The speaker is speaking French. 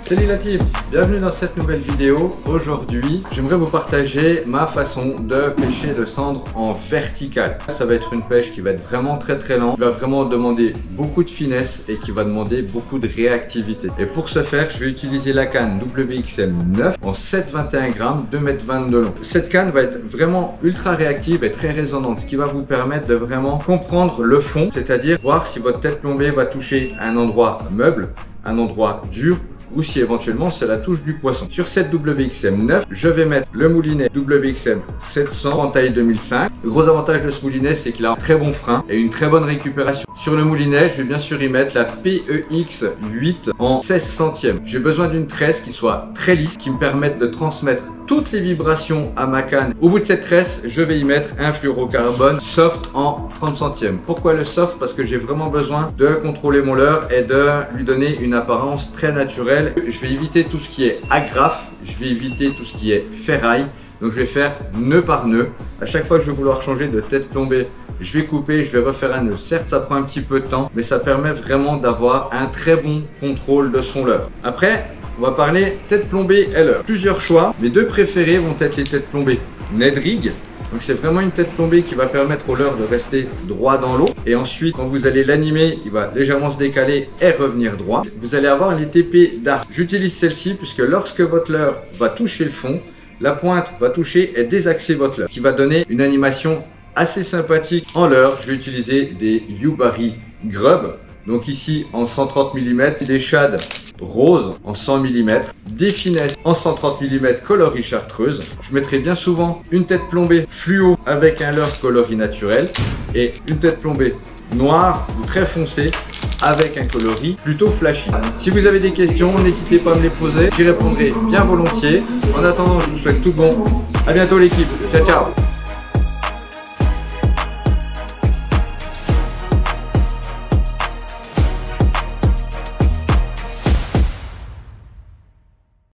Salut la team, bienvenue dans cette nouvelle vidéo. Aujourd'hui, j'aimerais vous partager ma façon de pêcher le cendre en vertical. Ça va être une pêche qui va être vraiment très lente, qui va vraiment demander beaucoup de finesse et qui va demander beaucoup de réactivité. Et pour ce faire, je vais utiliser la canne WXM 9 en 7,21 grammes, 2,20 m de long. Cette canne va être vraiment ultra réactive et très résonante, ce qui va vous permettre de vraiment comprendre le fond, c'est-à-dire voir si votre tête plombée va toucher un endroit meuble, un endroit dur, ou si éventuellement c'est la touche du poisson. Sur cette WXM 9, je vais mettre le moulinet WXM 700 en taille 2005. Le gros avantage de ce moulinet, c'est qu'il a un très bon frein et une très bonne récupération. Sur le moulinet, je vais bien sûr y mettre la PEX 8 en 16 centièmes. J'ai besoin d'une tresse qui soit très lisse, qui me permette de transmettre toutes les vibrations à ma canne. Au bout de cette tresse, je vais y mettre un fluorocarbone soft en 30 centièmes. Pourquoi le soft? Parce que j'ai vraiment besoin de contrôler mon leurre et de lui donner une apparence très naturelle. Je vais éviter tout ce qui est agrafe, je vais éviter tout ce qui est ferraille. Donc je vais faire nœud par nœud. À chaque fois que je vais vouloir changer de tête plombée, je vais couper, je vais refaire un nœud. Certes, ça prend un petit peu de temps, mais ça permet vraiment d'avoir un très bon contrôle de son leurre. Après, on va parler tête plombée et leurre. Plusieurs choix. Mes deux préférés vont être les têtes plombées Ned Rig. Donc c'est vraiment une tête plombée qui va permettre au leurre de rester droit dans l'eau. Et ensuite, quand vous allez l'animer, il va légèrement se décaler et revenir droit. Vous allez avoir les TP d'arc. J'utilise celle-ci puisque lorsque votre leurre va toucher le fond, la pointe va toucher et désaxer votre leurre, ce qui va donner une animation assez sympathique en leurre. Je vais utiliser des Yubari Grub. Donc ici en 130 mm, des shad rose en 100 mm, des finesses en 130 mm coloris chartreuse. Je mettrai bien souvent une tête plombée fluo avec un leurre coloris naturel et une tête plombée noire ou très foncée avec un coloris plutôt flashy. Si vous avez des questions, n'hésitez pas à me les poser, j'y répondrai bien volontiers. En attendant, je vous souhaite tout bon. À bientôt l'équipe, ciao ciao.